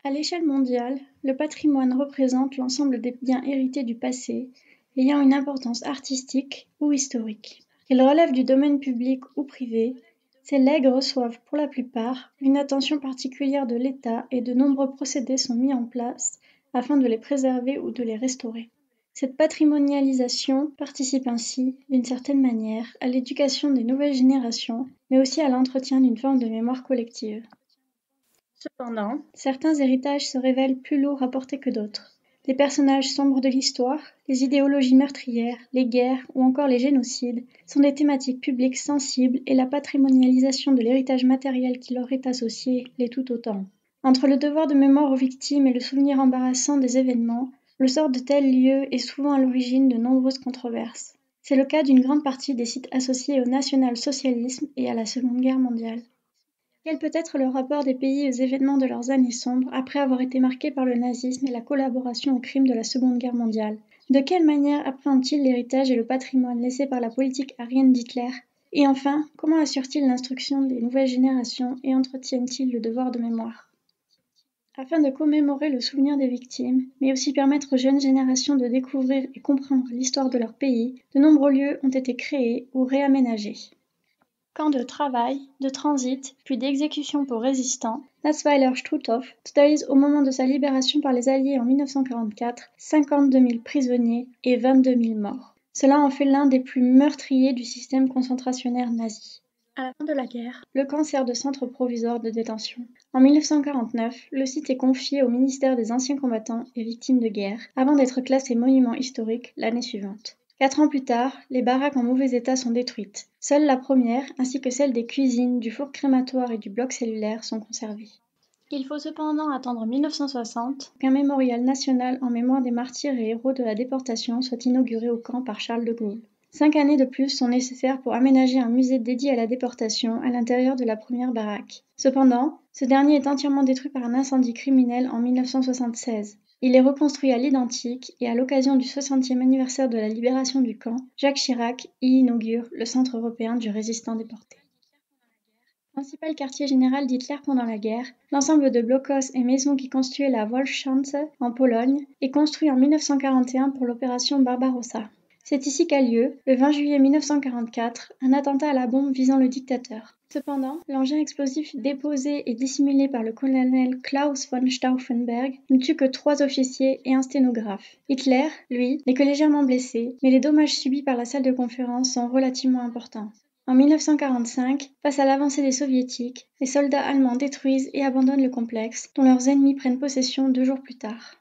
À l'échelle mondiale, le patrimoine représente l'ensemble des biens hérités du passé, ayant une importance artistique ou historique. Qu'ils relèvent du domaine public ou privé, ces legs reçoivent pour la plupart une attention particulière de l'État et de nombreux procédés sont mis en place afin de les préserver ou de les restaurer. Cette patrimonialisation participe ainsi, d'une certaine manière, à l'éducation des nouvelles générations, mais aussi à l'entretien d'une forme de mémoire collective. Cependant, certains héritages se révèlent plus lourds à porter que d'autres. Les personnages sombres de l'histoire, les idéologies meurtrières, les guerres ou encore les génocides sont des thématiques publiques sensibles et la patrimonialisation de l'héritage matériel qui leur est associé l'est tout autant. Entre le devoir de mémoire aux victimes et le souvenir embarrassant des événements, le sort de tels lieux est souvent à l'origine de nombreuses controverses. C'est le cas d'une grande partie des sites associés au national-socialisme et à la Seconde Guerre mondiale. Quel peut être le rapport des pays aux événements de leurs années sombres après avoir été marqués par le nazisme et la collaboration aux crimes de la Seconde Guerre mondiale? De quelle manière appréhendent-ils l'héritage et le patrimoine laissés par la politique aryenne d'Hitler? Et enfin, comment assurent-ils l'instruction des nouvelles générations et entretiennent-ils le devoir de mémoire? Afin de commémorer le souvenir des victimes, mais aussi permettre aux jeunes générations de découvrir et comprendre l'histoire de leur pays, de nombreux lieux ont été créés ou réaménagés. Camps de travail, de transit, puis d'exécution pour résistants, Natzweiler Struthof totalise au moment de sa libération par les Alliés en 1944 52 000 prisonniers et 22 000 morts. Cela en fait l'un des plus meurtriers du système concentrationnaire nazi. À la fin de la guerre, le camp sert de centre provisoire de détention. En 1949, le site est confié au ministère des Anciens combattants et victimes de guerre, avant d'être classé monument historique l'année suivante. 4 ans plus tard, les baraques en mauvais état sont détruites. Seule la première, ainsi que celle des cuisines, du four crématoire et du bloc cellulaire sont conservées. Il faut cependant attendre 1960 qu'un mémorial national en mémoire des martyrs et héros de la déportation soit inauguré au camp par Charles de Gaulle. 5 années de plus sont nécessaires pour aménager un musée dédié à la déportation à l'intérieur de la première baraque. Cependant, ce dernier est entièrement détruit par un incendie criminel en 1976. Il est reconstruit à l'identique et à l'occasion du 60e anniversaire de la libération du camp, Jacques Chirac y inaugure le Centre européen du résistant déporté. Principal quartier général d'Hitler pendant la guerre, l'ensemble de blocos et maisons qui constituaient la Wolfschanze en Pologne est construit en 1941 pour l'opération Barbarossa. C'est ici qu'a lieu, le 20 juillet 1944, un attentat à la bombe visant le dictateur. Cependant, l'engin explosif déposé et dissimulé par le colonel Klaus von Stauffenberg ne tue que 3 officiers et un sténographe. Hitler, lui, n'est que légèrement blessé, mais les dommages subis par la salle de conférence sont relativement importants. En 1945, face à l'avancée des soviétiques, les soldats allemands détruisent et abandonnent le complexe, dont leurs ennemis prennent possession 2 jours plus tard.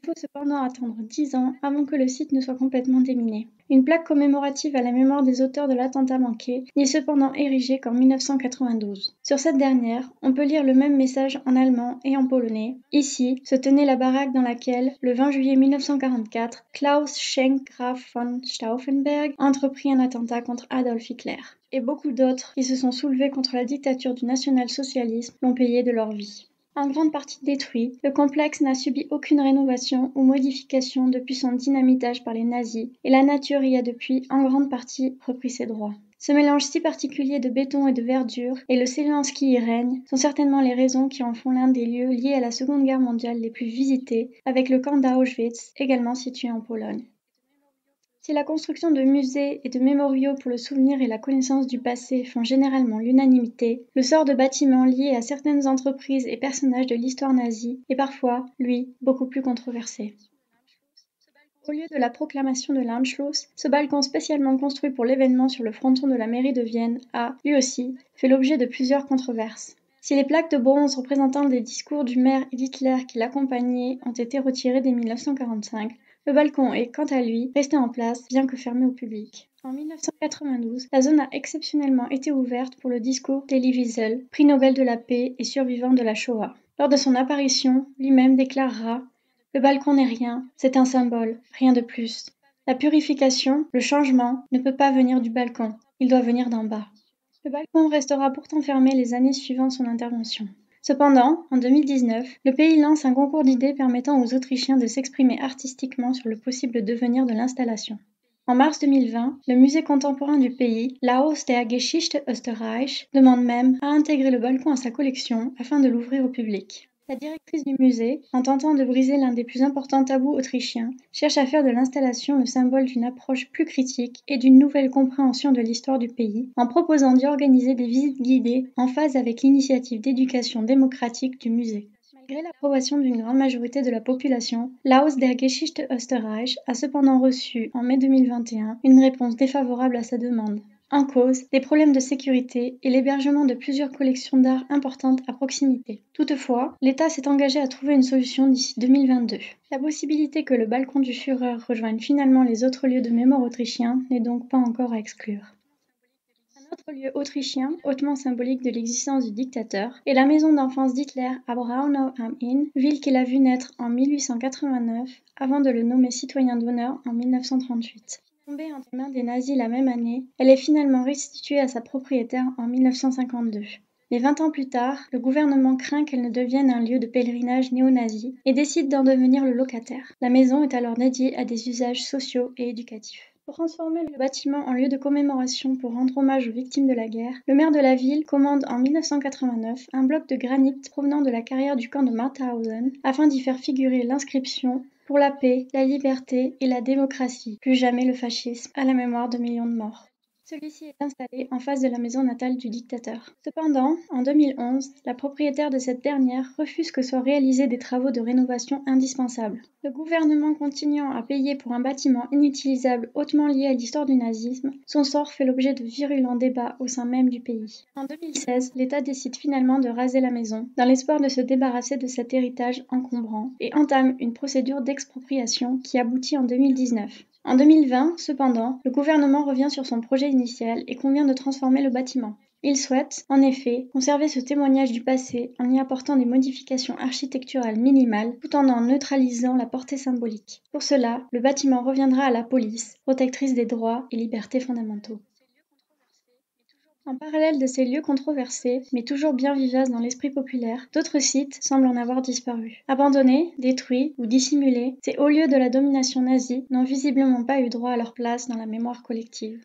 Il faut cependant attendre 10 ans avant que le site ne soit complètement déminé. Une plaque commémorative à la mémoire des auteurs de l'attentat manqué n'est cependant érigée qu'en 1992. Sur cette dernière, on peut lire le même message en allemand et en polonais. Ici se tenait la baraque dans laquelle, le 20 juillet 1944, Klaus Schenk Graf von Stauffenberg entreprit un attentat contre Adolf Hitler. Et beaucoup d'autres qui se sont soulevés contre la dictature du national-socialisme l'ont payé de leur vie. En grande partie détruit, le complexe n'a subi aucune rénovation ou modification depuis son dynamitage par les nazis et la nature y a depuis en grande partie repris ses droits. Ce mélange si particulier de béton et de verdure et le silence qui y règne sont certainement les raisons qui en font l'un des lieux liés à la Seconde Guerre mondiale les plus visités, avec le camp d'Auschwitz, également situé en Pologne. Si la construction de musées et de mémoriaux pour le souvenir et la connaissance du passé font généralement l'unanimité, le sort de bâtiments liés à certaines entreprises et personnages de l'histoire nazie est parfois, lui, beaucoup plus controversé. Au lieu de la proclamation de l'Anschluss, ce balcon spécialement construit pour l'événement sur le fronton de la mairie de Vienne a, lui aussi, fait l'objet de plusieurs controverses. Si les plaques de bronze représentant des discours du maire et d'Hitler qui l'accompagnaient ont été retirées dès 1945, le balcon est, quant à lui, resté en place, bien que fermé au public. En 1992, la zone a exceptionnellement été ouverte pour le discours d'Elie Wiesel, prix Nobel de la paix et survivant de la Shoah. Lors de son apparition, lui-même déclarera « Le balcon n'est rien, c'est un symbole, rien de plus. La purification, le changement, ne peut pas venir du balcon, il doit venir d'en bas. » Le balcon restera pourtant fermé les années suivant son intervention. Cependant, en 2019, le pays lance un concours d'idées permettant aux Autrichiens de s'exprimer artistiquement sur le possible devenir de l'installation. En mars 2020, le musée contemporain du pays, l'Haus der Geschichte Österreich, demande même à intégrer le balcon à sa collection afin de l'ouvrir au public. La directrice du musée, en tentant de briser l'un des plus importants tabous autrichiens, cherche à faire de l'installation le symbole d'une approche plus critique et d'une nouvelle compréhension de l'histoire du pays, en proposant d'y organiser des visites guidées en phase avec l'initiative d'éducation démocratique du musée. Malgré l'approbation d'une grande majorité de la population, l'Haus der Geschichte Österreich a cependant reçu, en mai 2021, une réponse défavorable à sa demande. En cause, des problèmes de sécurité et l'hébergement de plusieurs collections d'art importantes à proximité. Toutefois, l'État s'est engagé à trouver une solution d'ici 2022. La possibilité que le balcon du Führer rejoigne finalement les autres lieux de mémoire autrichiens n'est donc pas encore à exclure. Un autre lieu autrichien, hautement symbolique de l'existence du dictateur, est la maison d'enfance d'Hitler à Braunau am Inn, ville qu'il a vu naître en 1889 avant de le nommer citoyen d'honneur en 1938. Tombée entre les mains des nazis la même année, elle est finalement restituée à sa propriétaire en 1952. Mais 20 ans plus tard, le gouvernement craint qu'elle ne devienne un lieu de pèlerinage néo-nazi et décide d'en devenir le locataire. La maison est alors dédiée à des usages sociaux et éducatifs. Pour transformer le bâtiment en lieu de commémoration pour rendre hommage aux victimes de la guerre, le maire de la ville commande en 1989 un bloc de granit provenant de la carrière du camp de Mauthausen afin d'y faire figurer l'inscription pour la paix, la liberté et la démocratie, plus jamais le fascisme, à la mémoire de millions de morts. Celui-ci est installé en face de la maison natale du dictateur. Cependant, en 2011, la propriétaire de cette dernière refuse que soient réalisés des travaux de rénovation indispensables. Le gouvernement continuant à payer pour un bâtiment inutilisable hautement lié à l'histoire du nazisme, son sort fait l'objet de virulents débats au sein même du pays. En 2016, l'État décide finalement de raser la maison, dans l'espoir de se débarrasser de cet héritage encombrant, et entame une procédure d'expropriation qui aboutit en 2019. En 2020, cependant, le gouvernement revient sur son projet initial et convient de transformer le bâtiment. Il souhaite, en effet, conserver ce témoignage du passé en y apportant des modifications architecturales minimales tout en neutralisant la portée symbolique. Pour cela, le bâtiment reviendra à la police, protectrice des droits et libertés fondamentaux. En parallèle de ces lieux controversés, mais toujours bien vivaces dans l'esprit populaire, d'autres sites semblent en avoir disparu. Abandonnés, détruits ou dissimulés, ces hauts lieux de la domination nazie n'ont visiblement pas eu droit à leur place dans la mémoire collective.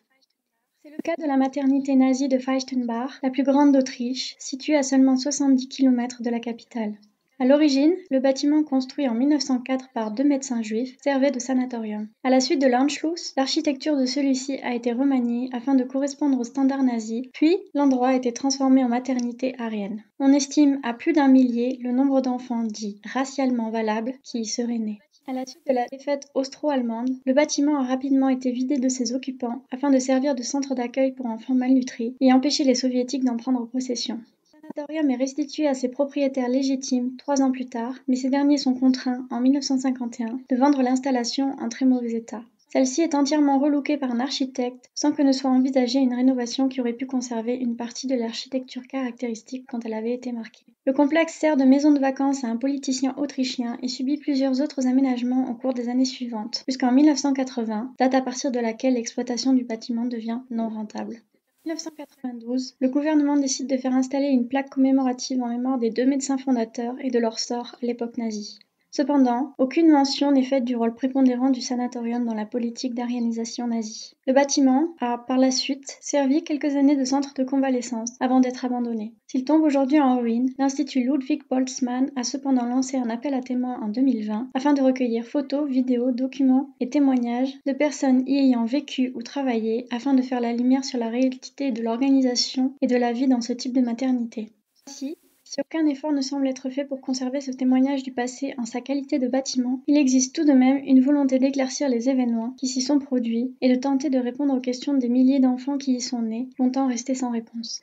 C'est le cas de la maternité nazie de Feuchtenbach, la plus grande d'Autriche, située à seulement 70 km de la capitale. À l'origine, le bâtiment construit en 1904 par deux médecins juifs servait de sanatorium. À la suite de l'Anschluss, l'architecture de celui-ci a été remaniée afin de correspondre aux standards nazis, puis l'endroit a été transformé en maternité aryenne. On estime à plus d'un millier le nombre d'enfants dits racialement valables qui y seraient nés. À la suite de la défaite austro-allemande, le bâtiment a rapidement été vidé de ses occupants afin de servir de centre d'accueil pour enfants malnutris et empêcher les soviétiques d'en prendre possession. Le sanatorium est restitué à ses propriétaires légitimes 3 ans plus tard, mais ces derniers sont contraints, en 1951, de vendre l'installation en très mauvais état. Celle-ci est entièrement relookée par un architecte, sans que ne soit envisagée une rénovation qui aurait pu conserver une partie de l'architecture caractéristique dont elle avait été marquée. Le complexe sert de maison de vacances à un politicien autrichien et subit plusieurs autres aménagements au cours des années suivantes, jusqu'en 1980, date à partir de laquelle l'exploitation du bâtiment devient non rentable. En 1992, le gouvernement décide de faire installer une plaque commémorative en mémoire des deux médecins fondateurs et de leur sort à l'époque nazie. Cependant, aucune mention n'est faite du rôle prépondérant du sanatorium dans la politique d'aryanisation nazie. Le bâtiment a, par la suite, servi quelques années de centre de convalescence avant d'être abandonné. S'il tombe aujourd'hui en ruine, l'Institut Ludwig Boltzmann a cependant lancé un appel à témoins en 2020 afin de recueillir photos, vidéos, documents et témoignages de personnes y ayant vécu ou travaillé afin de faire la lumière sur la réalité de l'organisation et de la vie dans ce type de maternité. Ainsi, si aucun effort ne semble être fait pour conserver ce témoignage du passé en sa qualité de bâtiment, il existe tout de même une volonté d'éclaircir les événements qui s'y sont produits et de tenter de répondre aux questions des milliers d'enfants qui y sont nés, longtemps restés sans réponse.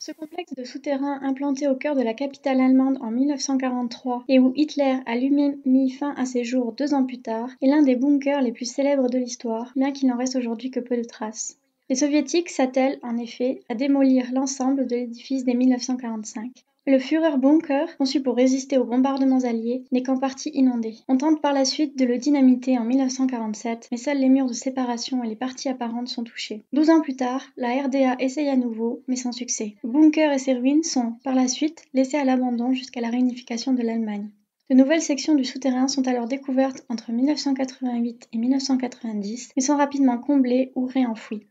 Ce complexe de souterrains implanté au cœur de la capitale allemande en 1943 et où Hitler a lui-même mis fin à ses jours 2 ans plus tard est l'un des bunkers les plus célèbres de l'histoire, bien qu'il n'en reste aujourd'hui que peu de traces. Les soviétiques s'attellent, en effet, à démolir l'ensemble de l'édifice dès 1945. Le Führerbunker, conçu pour résister aux bombardements alliés, n'est qu'en partie inondé. On tente par la suite de le dynamiter en 1947, mais seuls les murs de séparation et les parties apparentes sont touchés. 12 ans plus tard, la RDA essaye à nouveau, mais sans succès. Le bunker et ses ruines sont, par la suite, laissés à l'abandon jusqu'à la réunification de l'Allemagne. De nouvelles sections du souterrain sont alors découvertes entre 1988 et 1990, mais sont rapidement comblées ou réenfouies.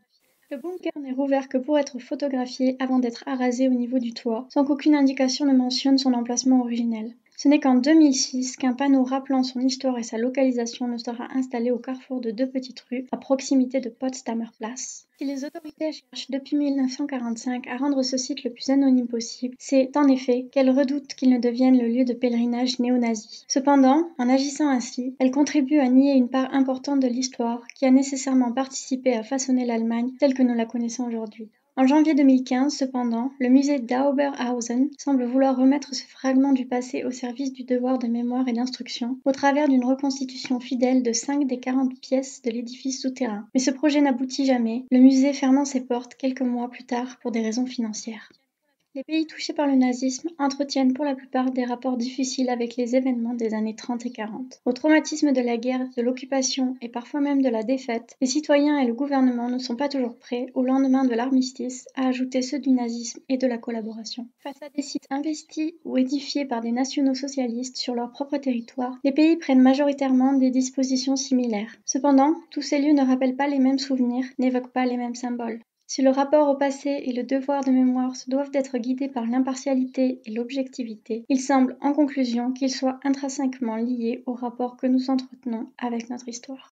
Le bunker n'est rouvert que pour être photographié avant d'être arasé au niveau du toit, sans qu'aucune indication ne mentionne son emplacement originel. Ce n'est qu'en 2006 qu'un panneau rappelant son histoire et sa localisation ne sera installé au carrefour de deux petites rues à proximité de Potsdamer Platz. Si les autorités cherchent depuis 1945 à rendre ce site le plus anonyme possible, c'est en effet qu'elles redoutent qu'il ne devienne le lieu de pèlerinage néo-nazi. Cependant, en agissant ainsi, elles contribuent à nier une part importante de l'histoire qui a nécessairement participé à façonner l'Allemagne telle que nous la connaissons aujourd'hui. En janvier 2015, cependant, le musée d'Oberhausen semble vouloir remettre ce fragment du passé au service du devoir de mémoire et d'instruction, au travers d'une reconstitution fidèle de 5 des 40 pièces de l'édifice souterrain. Mais ce projet n'aboutit jamais, le musée fermant ses portes quelques mois plus tard pour des raisons financières. Les pays touchés par le nazisme entretiennent pour la plupart des rapports difficiles avec les événements des années 30 et 40. Au traumatisme de la guerre, de l'occupation et parfois même de la défaite, les citoyens et le gouvernement ne sont pas toujours prêts, au lendemain de l'armistice, à ajouter ceux du nazisme et de la collaboration. Face à des sites investis ou édifiés par des nationaux-socialistes sur leur propre territoire, les pays prennent majoritairement des dispositions similaires. Cependant, tous ces lieux ne rappellent pas les mêmes souvenirs, n'évoquent pas les mêmes symboles. Si le rapport au passé et le devoir de mémoire se doivent d'être guidés par l'impartialité et l'objectivité, il semble en conclusion qu'ils soient intrinsèquement liés au rapport que nous entretenons avec notre histoire.